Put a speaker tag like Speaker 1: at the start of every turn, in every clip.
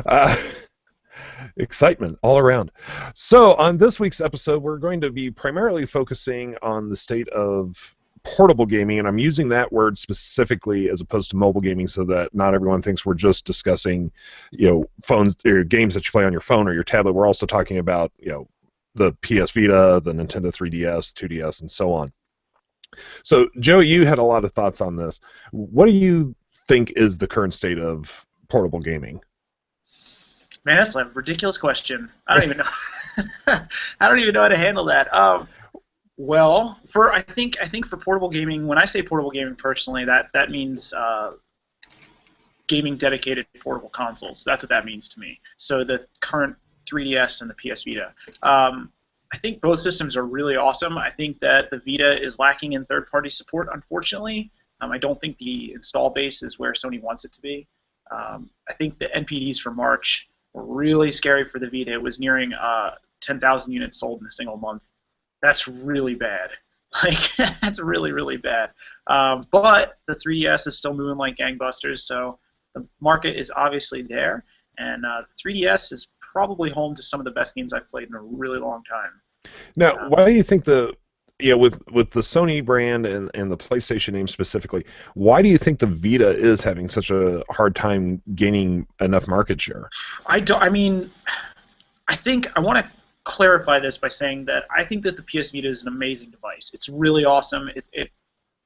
Speaker 1: Uh, excitement all around. So, on this week's episode, we're going to be primarily focusing on the state of portable gaming, and I'm using that word specifically as opposed to mobile gaming so that not everyone thinks we're just discussing, phones or games that you play on your phone or your tablet. We're also talking about, the PS Vita, the Nintendo 3DS, 2DS, and so on. So, Joe, you had a lot of thoughts on this. What do you think is the current state of portable gaming?
Speaker 2: Man, that's a ridiculous question. I don't even know. I don't even know how to handle that. Well, for I think for portable gaming, when I say portable gaming personally, that means gaming dedicated portable consoles. That's what that means to me. So the current 3DS and the PS Vita. I think both systems are really awesome. I think that the Vita is lacking in third-party support, unfortunately. I don't think the install base is where Sony wants it to be. I think the NPDs for March were really scary for the Vita. It was nearing 10,000 units sold in a single month. That's really bad. Like, that's really, really bad. But the 3DS is still moving like gangbusters, so the market is obviously there. And the 3DS is probably home to some of the best games I've played in a really long time.
Speaker 1: Now, why do you think with the Sony brand and the PlayStation name specifically, why do you think the Vita is having such a hard time gaining enough market share?
Speaker 2: I don't. I mean, I think I want to clarify this by saying that I think that the PS Vita is an amazing device. It's really awesome.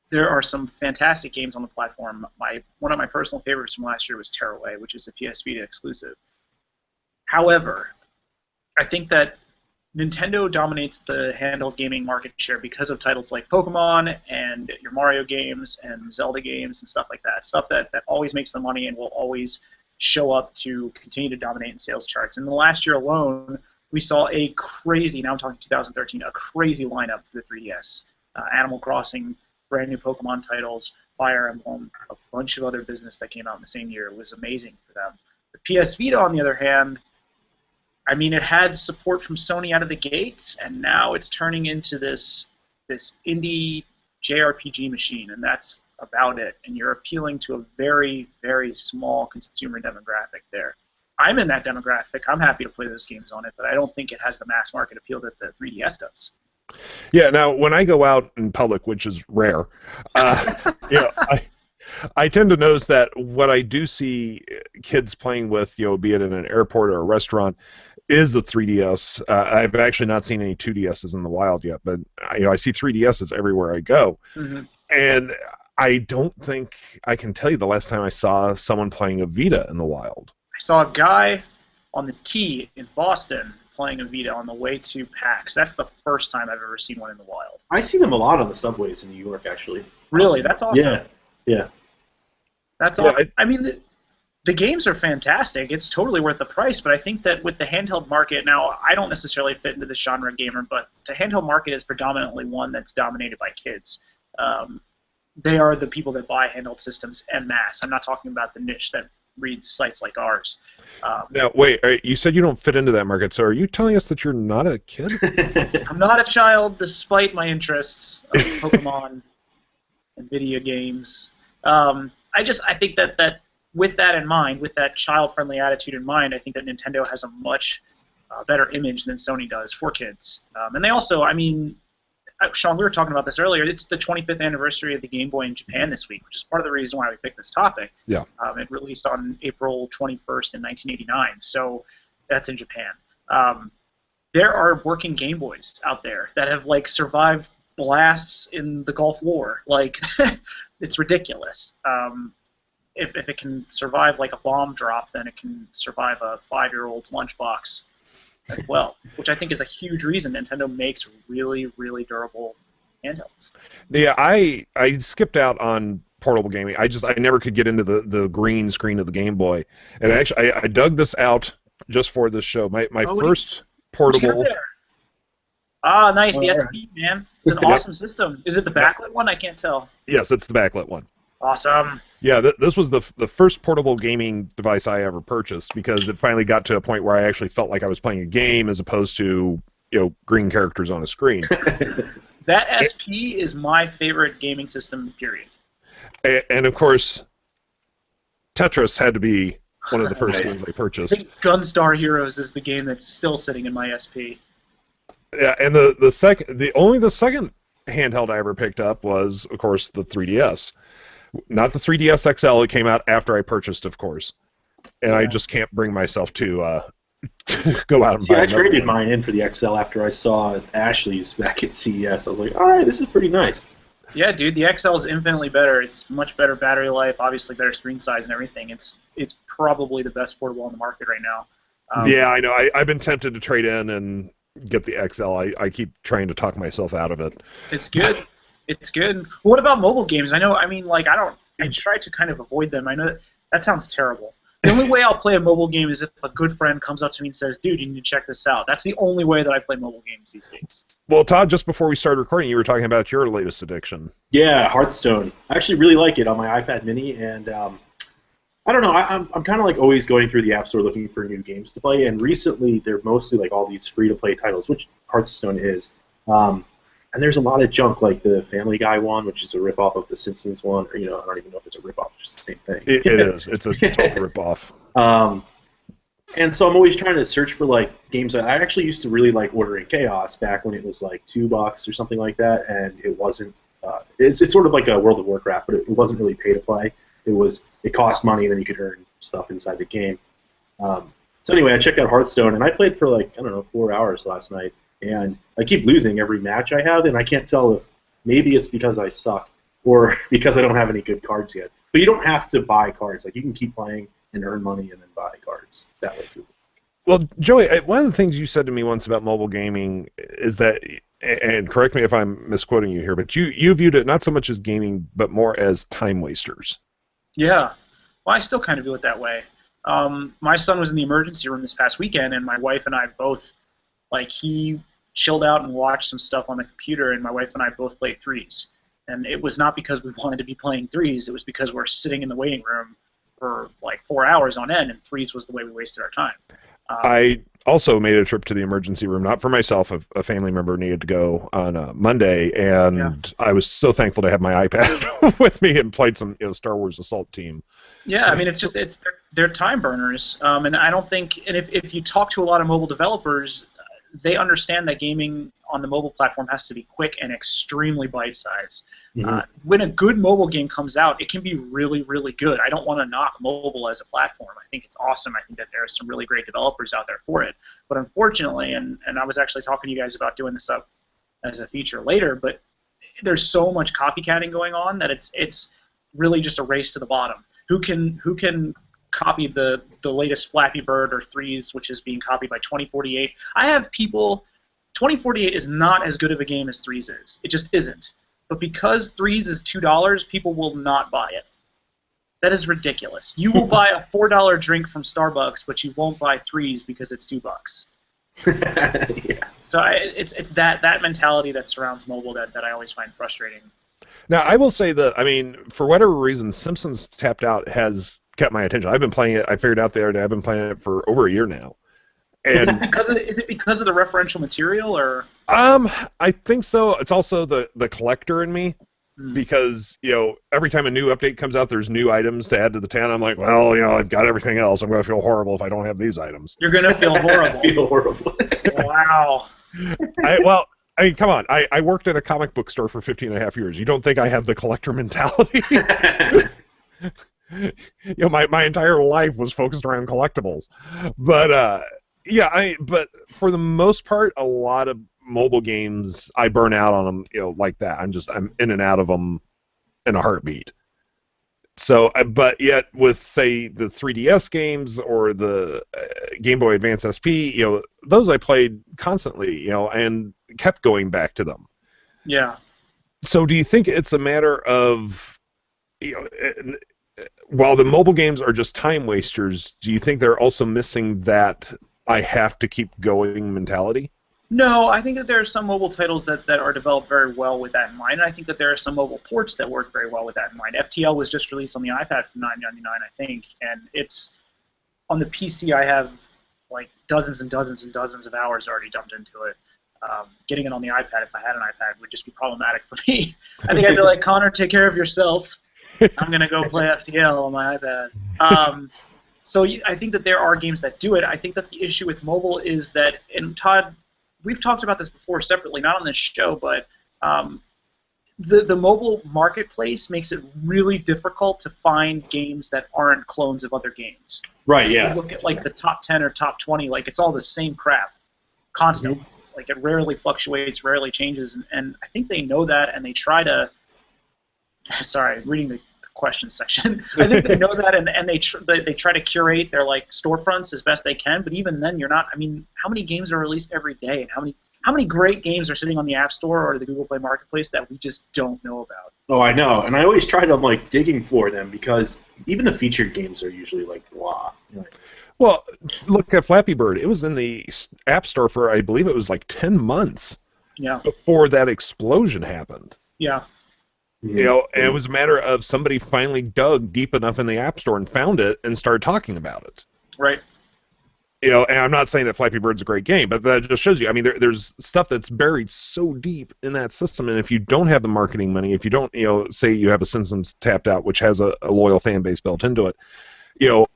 Speaker 2: There are some fantastic games on the platform. One of my personal favorites from last year was Tearaway, which is a PS Vita exclusive. However, I think that Nintendo dominates the handheld gaming market share because of titles like Pokemon and your Mario games and Zelda games and stuff like that. Stuff that always makes the money and will always show up to continue to dominate in sales charts. In the last year alone, we saw a crazy, now I'm talking 2013, a crazy lineup for the 3DS. Animal Crossing, brand new Pokemon titles, Fire Emblem, a bunch of other business that came out in the same year. It was amazing for them. The PS Vita, on the other hand, I mean, it had support from Sony out of the gates, and now it's turning into this indie JRPG machine, and that's about it. And you're appealing to a very, very small consumer demographic there. I'm in that demographic. I'm happy to play those games on it, but I don't think it has the mass market appeal that the 3DS does.
Speaker 1: Yeah. Now, when I go out in public, which is rare, I tend to notice that what I do see kids playing with, be it in an airport or a restaurant, is the 3DS. I've actually not seen any 2DSs in the wild yet, but I see 3DSs everywhere I go, and I don't think I can tell you the last time I saw someone playing a Vita in the wild.
Speaker 2: I saw a guy on the T in Boston playing a Vita on the way to PAX. That's the first time I've ever seen one in the wild.
Speaker 3: I see them a lot on the subways in New York, actually.
Speaker 2: Really? That's awesome.
Speaker 3: Yeah, yeah.
Speaker 2: That's awesome. I mean, the games are fantastic. It's totally worth the price, but I think that with the handheld market, now I don't necessarily fit into the genre gamer, but the handheld market is predominantly one that's dominated by kids. They are the people that buy handheld systems en masse. I'm not talking about the niche that reads sites like ours.
Speaker 1: Now, wait, you said you don't fit into that market, so are you telling us that you're not a kid?
Speaker 2: I'm not a child, despite my interests of Pokemon and video games. I think that with that in mind, with that child-friendly attitude in mind, I think that Nintendo has a much better image than Sony does for kids. And they also, I mean, Sean, we were talking about this earlier. It's the 25th anniversary of the Game Boy in Japan this week, which is part of the reason why we picked this topic.
Speaker 1: Yeah.
Speaker 2: It released on April 21st in 1989, so that's in Japan. There are working Game Boys out there that have survived blasts in the Gulf War. It's ridiculous. If it can survive a bomb drop, then it can survive a 5-year-old's lunchbox as well, which I think is a huge reason Nintendo makes really, really durable handhelds.
Speaker 1: Yeah, I skipped out on portable gaming. I never could get into the green screen of the Game Boy, and actually I dug this out just for this show. My first portable.
Speaker 2: Ah, nice. The SP, man. It's an awesome system. Is it the backlit one? I can't tell.
Speaker 1: Yes, it's the backlit one.
Speaker 2: Awesome.
Speaker 1: Yeah, this was the first portable gaming device I ever purchased because it finally got to a point where I actually felt like I was playing a game as opposed to green characters on a screen.
Speaker 2: That SP is my favorite gaming system, period.
Speaker 1: And of course, Tetris had to be one of the first
Speaker 3: Nice.
Speaker 1: games I
Speaker 2: I
Speaker 1: purchased.
Speaker 2: think Gunstar Heroes is the game that's still sitting in my SP.
Speaker 1: Yeah, and the only second handheld I ever picked up was, of course, the 3DS. Not the 3DS XL. It came out after I purchased, of course, and I
Speaker 2: Yeah.
Speaker 1: just can't bring myself to go out and
Speaker 3: See,
Speaker 1: buy
Speaker 3: I
Speaker 1: another
Speaker 3: traded
Speaker 1: one.
Speaker 3: mine in for the XL after I saw Ashley's back at CES. I was like, all right, this is pretty nice.
Speaker 2: Yeah, dude, the XL is infinitely better. It's much better battery life, obviously better screen size and everything. It's probably the best portable on the market right now.
Speaker 1: Yeah, I know. I've been tempted to trade in and get the XL. I keep trying to talk myself out of it.
Speaker 2: It's good. It's good. What about mobile games? I try to kind of avoid them. I know that sounds terrible. The only way I'll play a mobile game is if a good friend comes up to me and says, dude, you need to check this out. That's the only way that I play mobile games these days.
Speaker 1: Well, Todd, just before we started recording, you were talking about your latest addiction.
Speaker 3: Yeah, Hearthstone. I actually really like it on my iPad Mini, and I don't know. I'm kind of like always going through the App Store looking for new games to play, and recently they're mostly like all these free-to-play titles, which Hearthstone is. And there's a lot of junk, like the Family Guy one, which is a ripoff of the Simpsons one, or I don't even know if it's a ripoff, it's just the same thing.
Speaker 1: It is. It's a total ripoff.
Speaker 3: And so I'm always trying to search for like games that I actually used to really like Ordering Chaos back when it was like $2 or something like that, and it wasn't. It's sort of like a World of Warcraft, but it wasn't really pay to play. It cost money, and then you could earn stuff inside the game. So anyway, I checked out Hearthstone, and I played for like 4 hours last night, and I keep losing every match I have, and I can't tell if maybe it's because I suck or because I don't have any good cards yet. But you don't have to buy cards; like you can keep playing and earn money and then buy cards that way too.
Speaker 1: Well, Joey, one of the things you said to me once about mobile gaming is that, and correct me if I'm misquoting you here, but you viewed it not so much as gaming, but more as time wasters.
Speaker 2: Yeah. Well, I still kind of view it that way. My son was in the emergency room this past weekend, and my wife and I both, he chilled out and watched some stuff on the computer, and my wife and I both played threes. And it was not because we wanted to be playing threes, it was because we're sitting in the waiting room for 4 hours on end, and threes was the way we wasted our time.
Speaker 1: I also made a trip to the emergency room, not for myself. A family member needed to go on a Monday, and I was so thankful to have my iPad with me and played some Star Wars Assault Team.
Speaker 2: Yeah, I mean, they're time burners, and I don't think, and if you talk to a lot of mobile developers, they understand that gaming on the mobile platform has to be quick and extremely bite-sized.
Speaker 3: Mm-hmm.
Speaker 2: When a good mobile game comes out, it can be really, really good. I don't want to knock mobile as a platform. I think it's awesome. I think that there are some really great developers out there for it. But unfortunately, and I was actually talking to you guys about doing this up as a feature later, but there's so much copycatting going on that it's really just a race to the bottom. Who can copy the latest Flappy Bird or threes, which is being copied by 2048. I have people. 2048 is not as good of a game as threes is. It just isn't. But because threes is $2, people will not buy it. That is ridiculous. You will buy a $4 drink from Starbucks, but you won't buy threes because it's $2.
Speaker 3: Yeah.
Speaker 2: So it's that mentality that surrounds mobile that I always find frustrating.
Speaker 1: Now, I will say that, I mean, for whatever reason, Simpsons Tapped Out has kept my attention. I've been playing it. I figured out the other day I've been playing it for over a year now. And
Speaker 2: Is it because of the referential material, or?
Speaker 1: I think so. It's also the collector in me, because every time a new update comes out, there's new items to add to the tent. I'm like, well, I've got everything else. I'm going to feel horrible if I don't have these items.
Speaker 2: You're going to feel horrible.
Speaker 3: Feel horrible.
Speaker 2: Wow.
Speaker 1: I mean, come on. I worked at a comic book store for 15 and a half years. You don't think I have the collector mentality? My entire life was focused around collectibles. But but for the most part, a lot of mobile games, I burn out on them, like that. I'm in and out of them in a heartbeat. So, but yet with, say, the 3DS games or the Game Boy Advance SP, those I played constantly, and kept going back to them.
Speaker 2: Yeah.
Speaker 1: So do you think it's a matter of, while the mobile games are just time wasters, do you think they're also missing that I have to keep going mentality?
Speaker 2: No, I think that there are some mobile titles that are developed very well with that in mind, and I think that there are some mobile ports that work very well with that in mind. FTL was just released on the iPad for $9.99, I think, and it's on the PC. I have dozens and dozens and dozens of hours already dumped into it. Getting it on the iPad, if I had an iPad, would just be problematic for me. I think I'd be like, Connor, take care of yourself. I'm gonna go play FTL on my iPad. I think that there are games that do it. I think that the issue with mobile is that, and Todd, we've talked about this before separately, not on this show, but the mobile marketplace makes it really difficult to find games that aren't clones of other games.
Speaker 3: Right, yeah.
Speaker 2: You look at like the top 10 or top 20, like it's all the same crap constantly. Mm-hmm. Like it rarely fluctuates, rarely changes, and I think they know that, and they try to. Sorry, reading the questions section. I think they know that, and they try to curate their like storefronts as best they can. But even then, you're not. I mean, how many games are released every day, and how many great games are sitting on the App Store or the Google Play Marketplace that we just don't know about?
Speaker 3: Oh, I know, and I always try to like digging for them because even the featured games are usually like blah.
Speaker 1: Well, look at Flappy Bird. It was in the App Store for, I believe it was like 10 months before that explosion happened.
Speaker 2: Yeah.
Speaker 1: You know, and it was a matter of somebody finally dug deep enough in the App Store and found it and started talking about it.
Speaker 2: Right.
Speaker 1: You know, and I'm not saying that Flappy Bird's a great game, but that just shows you, I mean, there's stuff that's buried so deep in that system, and if you don't have the marketing money, if you don't, you know, say you have a Simpsons Tapped Out, which has a loyal fan base built into it, you know,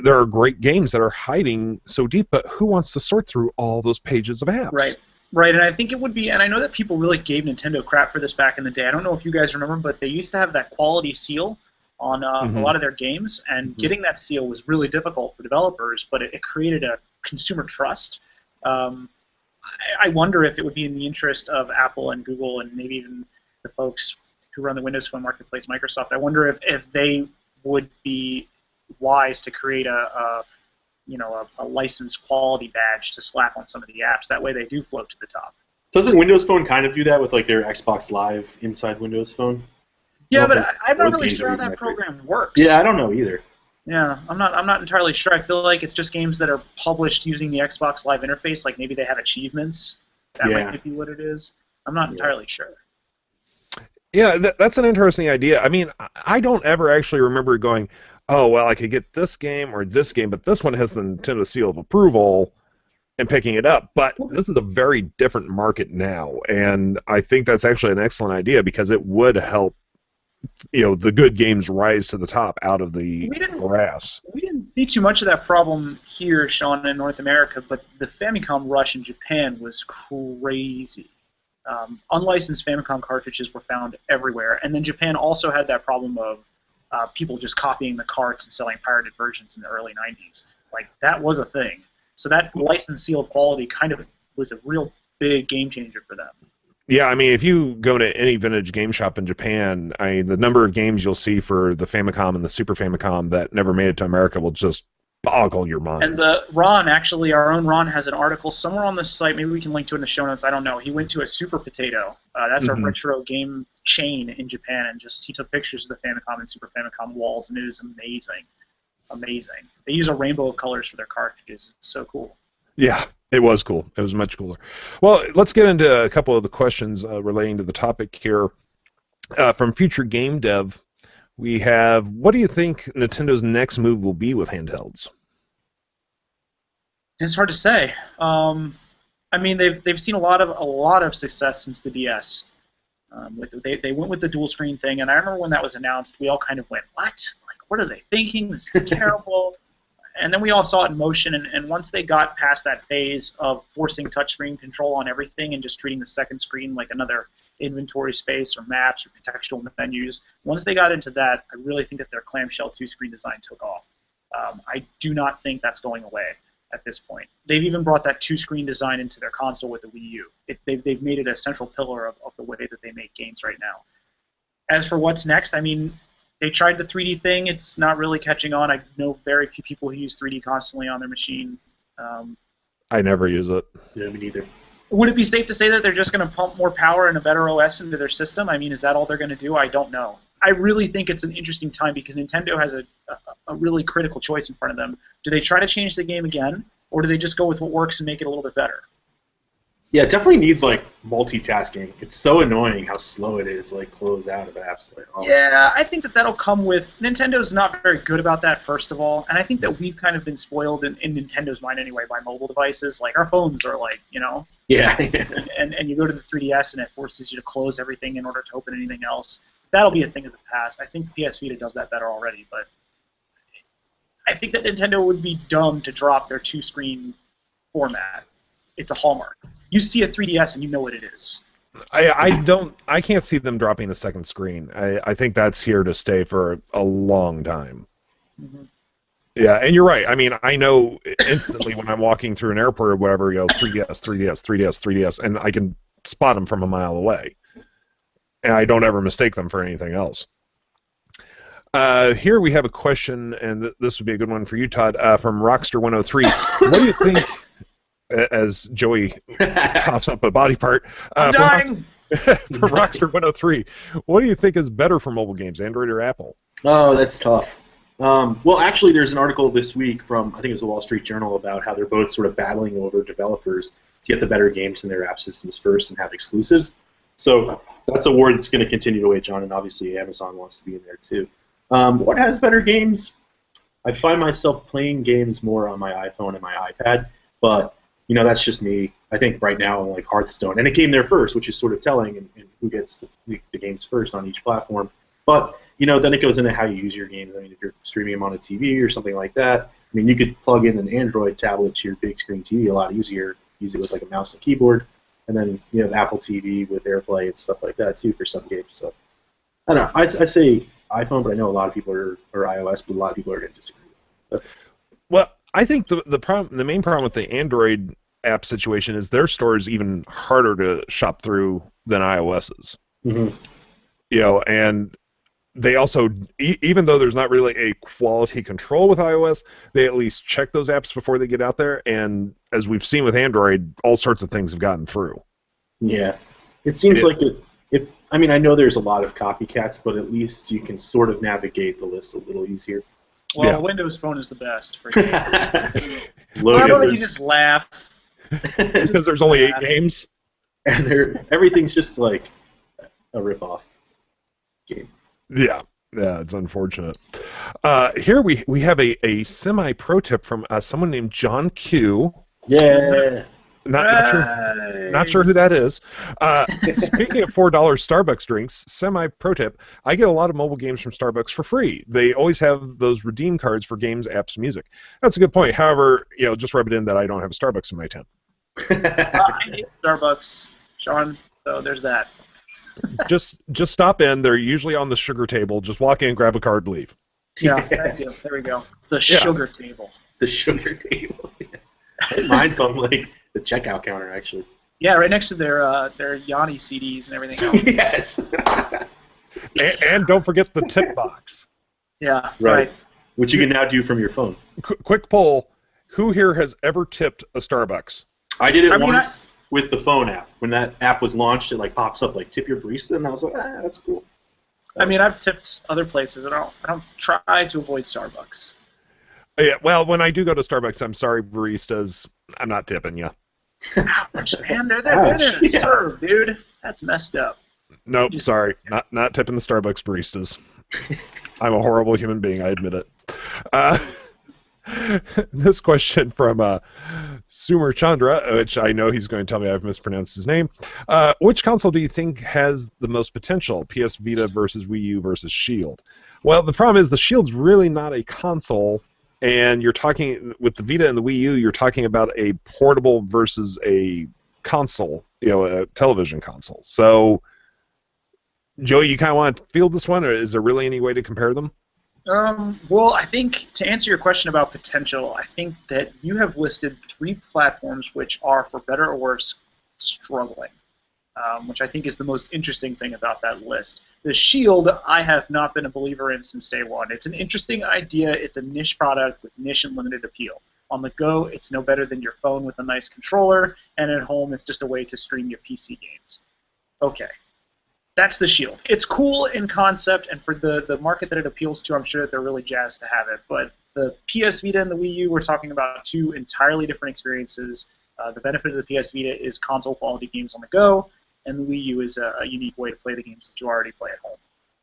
Speaker 1: there are great games that are hiding so deep, but who wants to sort through all those pages of apps?
Speaker 2: Right, and I think it would be, and I know that people really gave Nintendo crap for this back in the day. I don't know if you guys remember, but they used to have that quality seal on a lot of their games, and getting that seal was really difficult for developers, but it created a consumer trust. I wonder if it would be in the interest of Apple and Google and maybe even the folks who run the Windows Phone Marketplace, Microsoft. I wonder if they would be wise to create a licensed quality badge to slap on some of the apps. That way they do float to the top.
Speaker 3: Doesn't Windows Phone kind of do that with like their Xbox Live inside Windows Phone?
Speaker 2: Yeah, but I'm not really sure how that program works.
Speaker 3: Yeah, I don't know either.
Speaker 2: Yeah, I'm not entirely sure. I feel like it's just games that are published using the Xbox Live interface. Like maybe they have achievements. That might be what it is. I'm not entirely sure.
Speaker 1: Yeah, that's an interesting idea. I mean, I don't ever actually remember going, oh, well, I could get this game or this game, but this one has the Nintendo seal of approval, and picking it up. But this is a very different market now, and I think that's actually an excellent idea because it would help, you know, the good games rise to the top out of the grass.
Speaker 2: We didn't see too much of that problem here, Sean, in North America, but the Famicom rush in Japan was crazy. Unlicensed Famicom cartridges were found everywhere, and then Japan also had that problem of people just copying the carts and selling pirated versions in the early 90s. Like, that was a thing. So that license sealed quality kind of was a real big game changer for them.
Speaker 1: Yeah, I mean, if you go to any vintage game shop in Japan, I mean, the number of games you'll see for the Famicom and the Super Famicom that never made it to America will just boggle your mind.
Speaker 2: And the Ron, actually, our own Ron has an article somewhere on this site. Maybe we can link to it in the show notes. I don't know. He went to a Super Potato. That's a retro game chain in Japan, and he took pictures of the Famicom and Super Famicom walls, and it is amazing. Amazing. They use a rainbow of colors for their cartridges. It's so cool.
Speaker 1: Yeah, it was cool. It was much cooler. Well, let's get into a couple of the questions relating to the topic here. From Future Game Dev, we have, what do you think Nintendo's next move will be with handhelds?
Speaker 2: It's hard to say. I mean, they've seen a lot of success since the DS. They went with the dual screen thing, and I remember when that was announced, we all kind of went, "What? Like, what are they thinking? This is terrible." And then we all saw it in motion, and once they got past that phase of forcing touchscreen control on everything and just treating the second screen like another inventory space or maps or contextual menus, once they got into that, I really think that their clamshell two-screen design took off. I do not think that's going away at this point. They've even brought that two-screen design into their console with the Wii U. They've made it a central pillar of the way that they make games right now. As for what's next, I mean, they tried the 3D thing. It's not really catching on. I know very few people who use 3D constantly on their machine.
Speaker 1: I never use it.
Speaker 3: Yeah, me neither.
Speaker 2: Would it be safe to say that they're just going to pump more power and a better OS into their system? I mean, is that all they're going to do? I don't know. I really think it's an interesting time because Nintendo has a really critical choice in front of them. Do they try to change the game again, or do they just go with what works and make it a little bit better?
Speaker 3: Yeah, it definitely needs like multitasking. It's so annoying how slow it is, like close out of apps. Like, oh.
Speaker 2: Yeah, I think that'll come with Nintendo's not very good about that, first of all, and I think that we've kind of been spoiled in Nintendo's mind anyway by mobile devices. Like our phones are like, you know.
Speaker 3: Yeah.
Speaker 2: and you go to the 3DS and it forces you to close everything in order to open anything else. That'll be a thing of the past. I think the PS Vita does that better already, but I think that Nintendo would be dumb to drop their two-screen format. It's a hallmark. You see a 3DS and you know what it is.
Speaker 1: I can't see them dropping the second screen. I think that's here to stay for a long time.
Speaker 2: Mm-hmm.
Speaker 1: Yeah, and you're right. I mean, I know instantly when I'm walking through an airport or whatever, you go 3DS, 3DS, 3DS, 3DS, and I can spot them from a mile away. And I don't ever mistake them for anything else. Here we have a question, and this would be a good one for you, Todd, from Rockster103. What do you think, as Joey coughs up a body part,
Speaker 2: I'm dying!
Speaker 1: From Rockster103, what do you think is better for mobile games, Android or Apple?
Speaker 3: Oh, that's tough. Well, actually, there's an article this week from, I think it's the Wall Street Journal, about how they're both sort of battling over developers to get the better games in their app systems first and have exclusives. So that's a war that's going to continue to wage on, and obviously Amazon wants to be in there too. What has better games? I find myself playing games more on my iPhone and my iPad, but that's just me. I think right now I'm like Hearthstone, and it came there first, which is sort of telling in who gets the games first on each platform. But then it goes into how you use your games. I mean, if you're streaming them on a TV or something like that, I mean, you could plug in an Android tablet to your big screen TV a lot easier, use it with like a mouse and keyboard, and then the Apple TV with AirPlay and stuff like that too for some games. So I don't know. I say iPhone, but I know a lot of people are iOS, but a lot of people are going to disagree with it.
Speaker 1: Well, I think the main problem with the Android app situation is their store is even harder to shop through than iOS's.
Speaker 3: Mm-hmm.
Speaker 1: And they also, even though there's not really a quality control with iOS, they at least check those apps before they get out there. And as we've seen with Android, all sorts of things have gotten through.
Speaker 3: Yeah, it seems like I know there's a lot of copycats, but at least you can sort of navigate the list a little easier.
Speaker 2: Well, Windows Phone is the best for games.
Speaker 3: Why
Speaker 2: don't you just laugh?
Speaker 1: Because there's only 8 games.
Speaker 3: And everything's just like a rip-off game.
Speaker 1: Yeah, it's unfortunate. Here we have a semi-pro tip from someone named John Q.
Speaker 3: Yeah.
Speaker 1: Not sure who that is. Speaking of $4 Starbucks drinks, semi-pro tip, I get a lot of mobile games from Starbucks for free. They always have those redeem cards for games, apps, music. That's a good point. However, just rub it in that I don't have a Starbucks in my town.
Speaker 2: I hate Starbucks, Sean, so there's that.
Speaker 1: Just stop in. They're usually on the sugar table. Just walk in, grab a card, leave.
Speaker 2: Yeah, thank you. There we go. The sugar table.
Speaker 3: The sugar table. Mine's on like the checkout counter, actually.
Speaker 2: Yeah, right next to their Yanni CDs and everything else.
Speaker 3: Yes.
Speaker 1: and don't forget the tip box.
Speaker 2: Yeah,
Speaker 3: right. Which you can now do from your phone.
Speaker 1: Quick poll: who here has ever tipped a Starbucks?
Speaker 3: I did it once. With the phone app. When that app was launched, it like pops up like tip your barista, and I was like, that's cool.
Speaker 2: I've tipped other places, and I don't try to avoid Starbucks.
Speaker 1: Yeah, well, when I do go to Starbucks, I'm sorry, baristas, I'm not tipping you.
Speaker 2: Ouch, man, they're there to serve, dude. That's messed up.
Speaker 1: Nope, sorry, not tipping the Starbucks baristas. I'm a horrible human being, I admit it. This question from Sumer Chandra, which I know he's going to tell me I've mispronounced his name. Which console do you think has the most potential? PS Vita versus Wii U versus Shield? Well, the problem is the Shield's really not a console, and you're talking with the Vita and the Wii U, you're talking about a portable versus a console, a television console. So, Joey, you kind of want to field this one, or is there really any way to compare them?
Speaker 2: Well, I think to answer your question about potential, I think that you have listed 3 platforms which are, for better or worse, struggling, which I think is the most interesting thing about that list. The Shield, I have not been a believer in since day one. It's an interesting idea. It's a niche product with niche and limited appeal. On the go, it's no better than your phone with a nice controller, and at home, it's just a way to stream your PC games. Okay. That's the Shield. It's cool in concept, and for the market that it appeals to, I'm sure that they're really jazzed to have it. But the PS Vita and the Wii U, we're talking about 2 entirely different experiences. The benefit of the PS Vita is console-quality games on the go, and the Wii U is a unique way to play the games that you already play at home.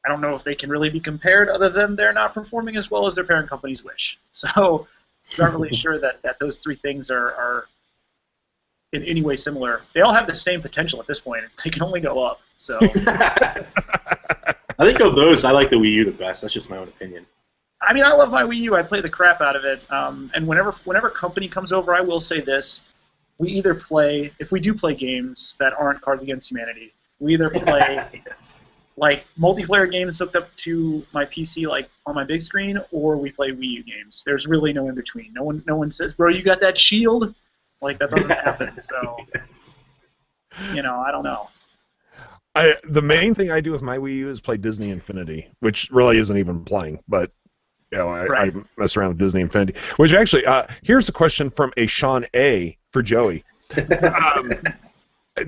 Speaker 2: I don't know if they can really be compared, other than they're not performing as well as their parent companies wish. So I'm not really sure that those 3 things are in any way similar. They all have the same potential at this point. They can only go up. So
Speaker 3: I think of those, I like the Wii U the best. That's just my own opinion.
Speaker 2: I mean, I love my Wii U. I play the crap out of it. And whenever company comes over, I will say this: we either play, if we do play games that aren't Cards Against Humanity, we either play
Speaker 3: Yes.
Speaker 2: like multiplayer games hooked up to my PC, like on my big screen, or we play Wii U games. There's really no in between. No one says, "Bro, you got that shield?" Like that doesn't happen. So,
Speaker 3: Yes.
Speaker 2: I don't know.
Speaker 1: The main thing I do with my Wii U is play Disney Infinity, which really isn't even playing, but I
Speaker 2: Right.
Speaker 1: mess around with Disney Infinity. Which actually, here's a question from a Sean A. for Joey.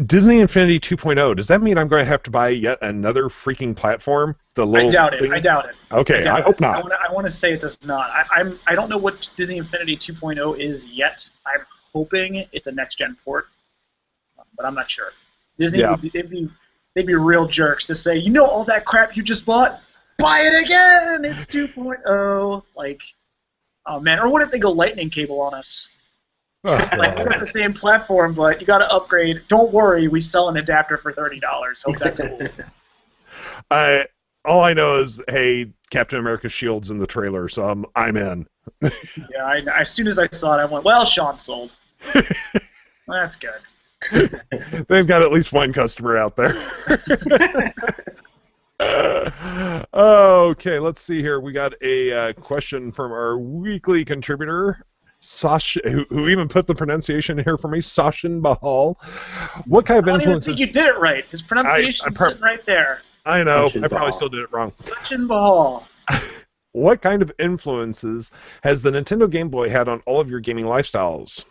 Speaker 1: Disney Infinity 2.0, does that mean I'm going to have to buy yet another freaking platform? The little
Speaker 2: I doubt
Speaker 1: thing?
Speaker 2: it. I doubt it.
Speaker 1: Okay, I hope not.
Speaker 2: I want to say it does not. I don't know what Disney Infinity 2.0 is yet. I'm hoping it's a next gen port, but I'm not sure. Disney
Speaker 1: Yeah.
Speaker 2: they'd be real jerks to say, all that crap you just bought, buy it again. It's 2.0. Like, oh man. Or what if they go lightning cable on us?
Speaker 1: Oh,
Speaker 2: Like, we're at the same platform, but you got to upgrade. Don't worry, we sell an adapter for $30. Hope that's cool.
Speaker 1: all I know is, hey, Captain America's shield's in the trailer, so I'm in.
Speaker 2: Yeah, as soon as I saw it, I went, well, Sean sold. That's good.
Speaker 1: They've got at least one customer out there. Okay, let's see here. We got a question from our weekly contributor, Sasha, who even put the pronunciation here for me, Sashin Bahal. What kind of
Speaker 2: I don't even
Speaker 1: influences?
Speaker 2: think you did it right. His pronunciation's sitting right there.
Speaker 1: I know.
Speaker 3: Sachin
Speaker 1: I probably
Speaker 3: Bahal.
Speaker 1: still did it wrong.
Speaker 2: Sachin Bahal.
Speaker 1: What kind of influences has the Nintendo Game Boy had on all of your gaming lifestyles?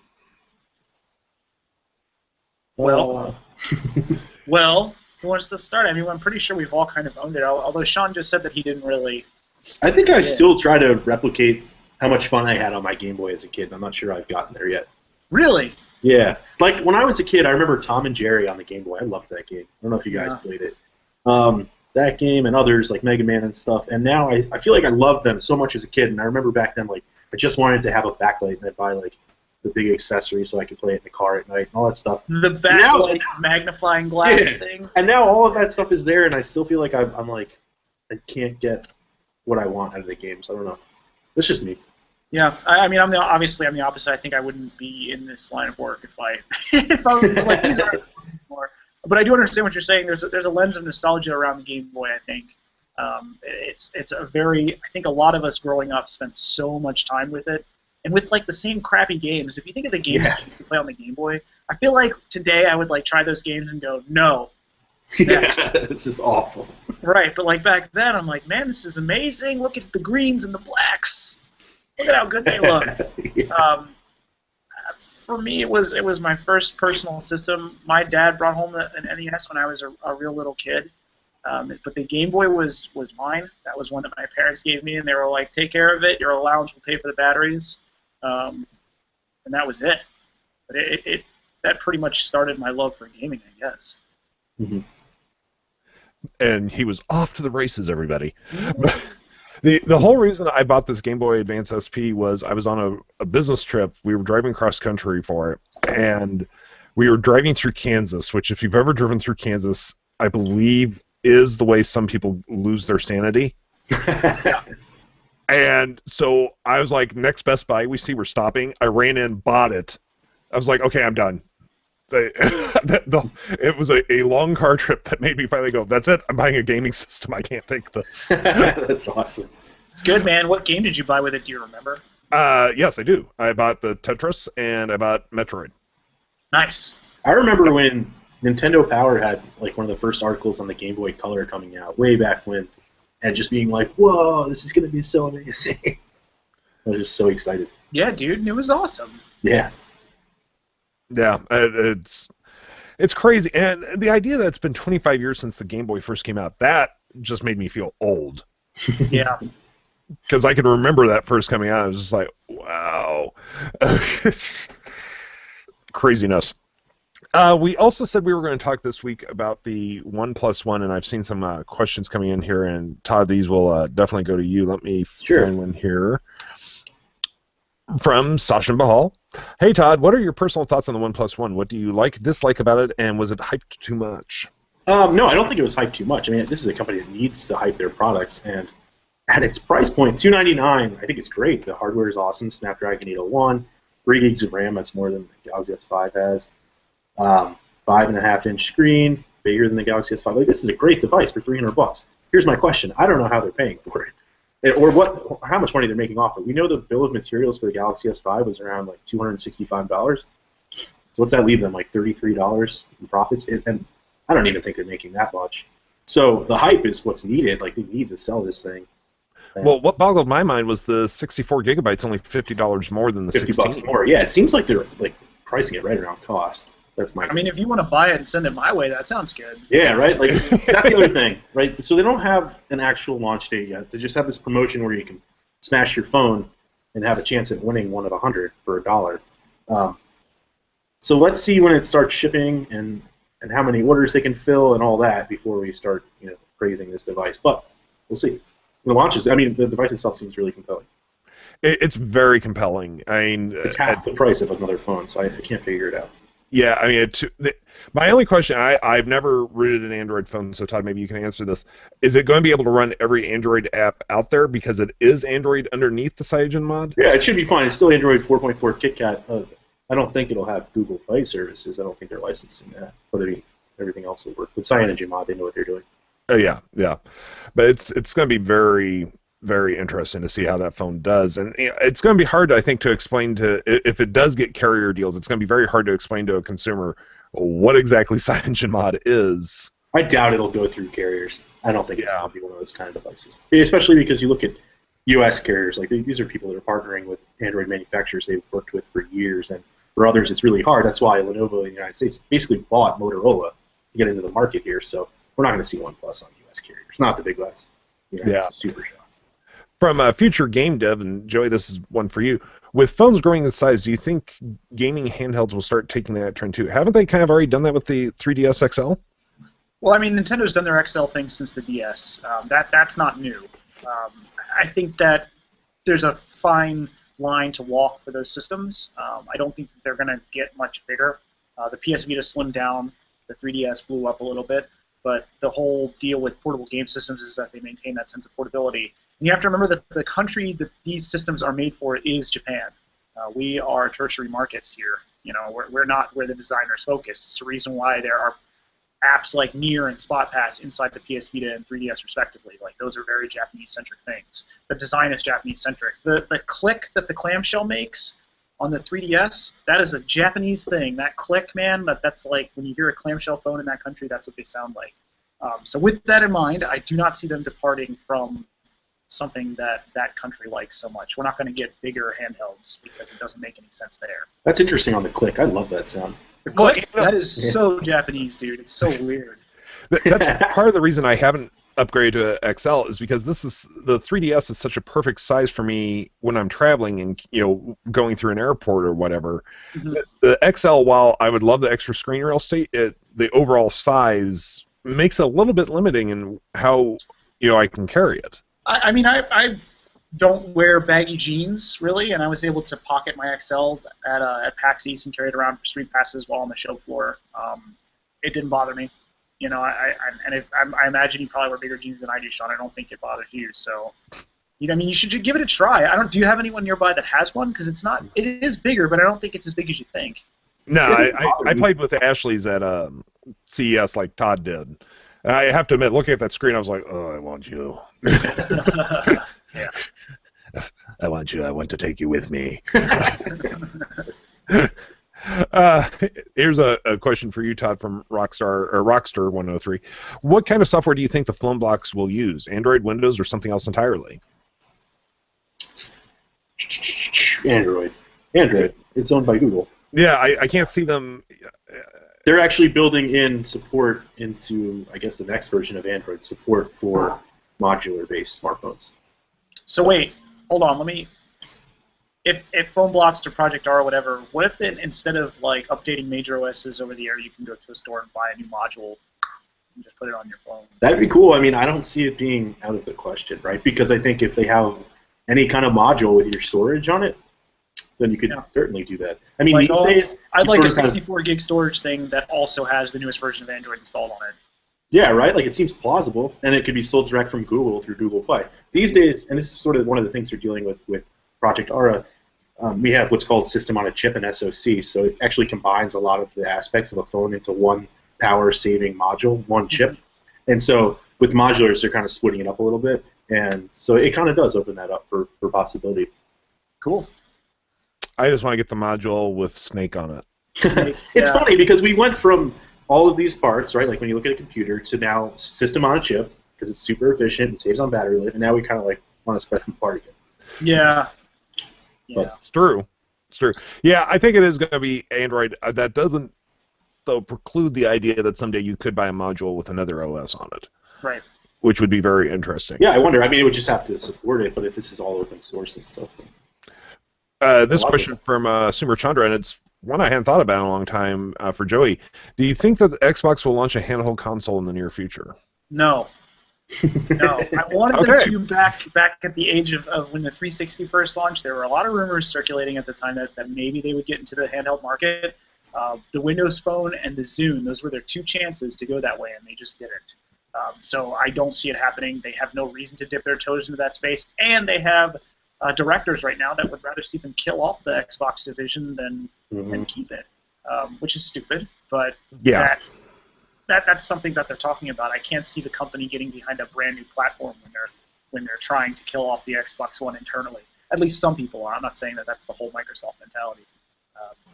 Speaker 2: Well, who wants to start? I mean, I'm pretty sure we've all kind of owned it, although Sean just said that he didn't really.
Speaker 3: I think I still try to replicate how much fun I had on my Game Boy as a kid. I'm not sure I've gotten there yet.
Speaker 2: Really?
Speaker 3: Yeah. Like, when I was a kid, I remember Tom and Jerry on the Game Boy. I loved that game. I don't know if you guys played it. That game and others, like Mega Man and stuff. And now I feel like I loved them so much as a kid. And I remember back then, like, I just wanted to have a backlight, and I'd buy, like, the big accessory so I could play it in the car at night and all that stuff.
Speaker 2: The backlight magnifying glass thing?
Speaker 3: And now all of that stuff is there, and I still feel like I'm like, I can't get what I want out of the games. I don't know. That's just me.
Speaker 2: Yeah, I mean, obviously I'm the opposite. I think I wouldn't be in this line of work if I was like, these aren't anymore. But I do understand what you're saying. There's a lens of nostalgia around the Game Boy, I think. It's a very, I think a lot of us growing up spent so much time with it. And with like the same crappy games, if you think of the games I used to play on the Game Boy, I feel like today I would like try those games and go, no.
Speaker 3: Yeah, this is awful.
Speaker 2: Right, but like back then I'm like, man, this is amazing. Look at the greens and the blacks. Look at how good they look.
Speaker 3: Yeah.
Speaker 2: For me, it was my first personal system. My dad brought home an NES when I was a real little kid, but the Game Boy was mine. That was one that my parents gave me, and they were like, "Take care of it. Your allowance will pay for the batteries," and that was it. But that pretty much started my love for gaming, I guess.
Speaker 3: Mm-hmm.
Speaker 1: And he was off to the races, everybody. The whole reason I bought this Game Boy Advance SP was I was on a business trip. We were driving cross country for it, and we were driving through Kansas, which if you've ever driven through Kansas, I believe is the way some people lose their sanity. And so I was like, next Best Buy, we see we're stopping. I ran in, bought it. I was like, okay, I'm done. It was a long car trip that made me finally go, that's it, I'm buying a gaming system, I can't take this.
Speaker 3: That's awesome.
Speaker 2: It's good, man. What game did you buy with it? Do you remember?
Speaker 1: Yes, I do. I bought the Tetris, and I bought Metroid.
Speaker 2: Nice.
Speaker 3: I remember when Nintendo Power had like one of the first articles on the Game Boy Color coming out, way back when, and just being like, whoa, this is going to be so amazing. I was just so excited.
Speaker 2: Yeah, dude, it was awesome.
Speaker 3: Yeah.
Speaker 1: Yeah, it's crazy. And the idea that it's been 25 years since the Game Boy first came out, that just made me feel old.
Speaker 2: Yeah.
Speaker 1: Because I can remember that first coming out. I was just like, wow. Craziness. We also said we were going to talk this week about the 1+1, and I've seen some questions coming in here, and Todd, these will definitely go to you. Let me find one here. From Sachin Bahal. Hey, Todd, what are your personal thoughts on the 1+1? What do you like, dislike about it, and was it hyped too much?
Speaker 3: No, I don't think it was hyped too much. I mean, this is a company that needs to hype their products, and at its price point, $299, I think it's great. The hardware is awesome. Snapdragon 801, 3 gigs of RAM. That's more than the Galaxy S5 has. 5.5-inch screen, bigger than the Galaxy S5. Like, this is a great device for $300. Here's my question: I don't know how they're paying for it, or how much money they're making off it. We know the bill of materials for the Galaxy S5 was around like $265. So what's that leave them, like $33 in profits? And I don't even think they're making that much. So the hype is what's needed. Like, they need to sell this thing.
Speaker 1: Well, what boggled my mind was the 64 gigabytes only $50 more than the 16.
Speaker 3: $50 more. Yeah, it seems like they're like pricing it right around cost. That's my.
Speaker 2: I mean, if you want to buy it and send it my way, that sounds good.
Speaker 3: Yeah, right. Like, that's the other thing, right? So they don't have an actual launch date yet. They just have this promotion where you can smash your phone and have a chance at winning one of 100 for $1. So let's see when it starts shipping and how many orders they can fill and all that before we start, praising this device. But we'll see. The launches. I mean, the device itself seems really compelling.
Speaker 1: It's very compelling. I mean,
Speaker 3: it's half the price of another phone, so I can't figure it out.
Speaker 1: Yeah, I mean, my only question, I've never rooted an Android phone, so Todd, maybe you can answer this. Is it going to be able to run every Android app out there because it is Android underneath the CyanogenMod?
Speaker 3: Yeah, it should be fine. It's still Android 4.4 KitKat. I don't think it'll have Google Play services. I don't think they're licensing that. But everything else will work. With CyanogenMod, they know what they're doing.
Speaker 1: Oh, yeah. But it's going to be very, very interesting to see how that phone does. And it's going to be hard, I think, to explain if it does get carrier deals, it's going to be very hard to explain to a consumer what exactly CyanogenMod is.
Speaker 3: I doubt it'll go through carriers. I don't think it's going to be one of those kind of devices. Especially because you look at U.S. carriers. Like, these are people that are partnering with Android manufacturers they've worked with for years. And for others, it's really hard. That's why Lenovo in the United States basically bought Motorola to get into the market here. So we're not going to see OnePlus on U.S. carriers. Not the big guys. Super shock.
Speaker 1: From a future game dev, and Joey, this is one for you. With phones growing in size, do you think gaming handhelds will start taking that trend too? Haven't they kind of already done that with the 3DS XL?
Speaker 2: Well, I mean, Nintendo's done their XL thing since the DS. That's not new. I think that there's a fine line to walk for those systems. I don't think that they're going to get much bigger. The PS Vita slimmed down. The 3DS blew up a little bit. But the whole deal with portable game systems is that they maintain that sense of portability. And you have to remember that the country that these systems are made for is Japan. We are tertiary markets here. We're not where the designers focus. It's the reason why there are apps like Nier and Spot Pass inside the PS Vita and 3DS respectively. Like, those are very Japanese-centric things. The design is Japanese-centric. The click that the clamshell makes on the 3DS, that is a Japanese thing. That click, man, that's like when you hear a clamshell phone in that country, that's what they sound like. So with that in mind, I do not see them departing from something that country likes so much. We're not going to get bigger handhelds because it doesn't make any sense there.
Speaker 3: That's interesting on the click. I love that sound.
Speaker 2: The click, that is so Japanese, dude. It's so weird.
Speaker 1: That's part of the reason I haven't upgraded to XL is because the 3DS is such a perfect size for me when I'm traveling and going through an airport or whatever. Mm-hmm. The XL, while I would love the extra screen real estate, the overall size makes it a little bit limiting in how I can carry it.
Speaker 2: I mean, I don't wear baggy jeans really, and I was able to pocket my XL at PAX East and carry it around for street passes while on the show floor. It didn't bother me. I imagine you probably wear bigger jeans than I do, Sean. I don't think it bothers you. So, you should give it a try. Do you have anyone nearby that has one? Because it is bigger, but I don't think it's as big as you think.
Speaker 1: No, I played with Ashley's at CES like Todd did. I have to admit, looking at that screen, I was like, oh, I want you.
Speaker 2: Yeah.
Speaker 1: I want you. I want to take you with me. Here's a question for you, Todd, from Rockstar 103. What kind of software do you think the phone blocks will use? Android, Windows, or something else entirely?
Speaker 3: Android. It's owned by Google.
Speaker 1: Yeah, I can't see them.
Speaker 3: They're actually building in support into, I guess, the next version of Android, support for modular-based smartphones.
Speaker 2: So wait, hold on. If phone blocks to Project R or whatever, what if then instead of like updating major OSs over the air, you can go to a store and buy a new module and just put it on your phone? That'd
Speaker 3: be cool. I mean, I don't see it being out of the question, right? Because I think if they have any kind of module with your storage on it, then you could certainly do that. I mean, these days...
Speaker 2: I'd like a 64 gig storage thing that also has the newest version of Android installed on it.
Speaker 3: Yeah, right? Like, it seems plausible, and it could be sold direct from Google through Google Play. These days, and this is sort of one of the things we're dealing with Project Aura, we have what's called System on a Chip and SoC, so it actually combines a lot of the aspects of a phone into one power-saving module, one chip. And so with modulars, they're kind of splitting it up a little bit, and so it kind of does open that up for possibility.
Speaker 2: Cool.
Speaker 1: I just want to get the module with Snake on it.
Speaker 3: It's funny because we went from all of these parts, right, like when you look at a computer, to now system on a chip, because it's super efficient and saves on battery life, and now we kind of like want to spread them apart again.
Speaker 2: Yeah.
Speaker 1: But it's true. It's true. Yeah, I think it is going to be Android. That doesn't, though, preclude the idea that someday you could buy a module with another OS on it.
Speaker 2: Right.
Speaker 1: Which would be very interesting.
Speaker 3: Yeah, I wonder. I mean, it would just have to support it, but if this is all open source and stuff, then...
Speaker 1: This question from Sumer Chandra, and it's one I hadn't thought about in a long time for Joey. Do you think that the Xbox will launch a handheld console in the near future?
Speaker 2: No. No. I wanted them to back at the age of when the 360 first launched. There were a lot of rumors circulating at the time that maybe they would get into the handheld market. The Windows Phone and the Zune, those were their two chances to go that way, and they just didn't. So I don't see it happening. They have no reason to dip their toes into that space, and they have directors right now that would rather see them kill off the Xbox division than keep it, which is stupid. But
Speaker 1: yeah.
Speaker 2: That's something that they're talking about. I can't see the company getting behind a brand new platform when they're trying to kill off the Xbox One internally. At least some people are. I'm not saying that that's the whole Microsoft mentality.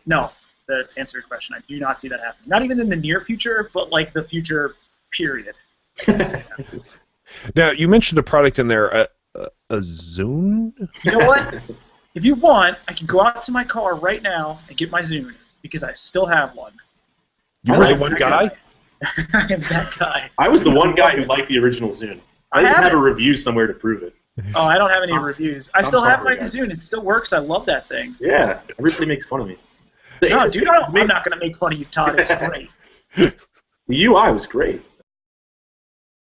Speaker 2: No, to answer your question, I do not see that happening. Not even in the near future, but like the future period.
Speaker 1: Now, you mentioned a product in there, a Zune?
Speaker 2: You know what? If you want, I can go out to my car right now and get my Zune, because I still have one.
Speaker 1: You were the one guy?
Speaker 2: I am that guy.
Speaker 3: I was the one guy who liked the original Zune. I didn't have a review somewhere to prove it.
Speaker 2: Oh, I don't have any reviews. I still have my Zune. It still works. I love that thing.
Speaker 3: Yeah, everybody makes fun of me.
Speaker 2: No, dude, I'm not going to make fun of you, Todd. It's great.
Speaker 3: The UI was great.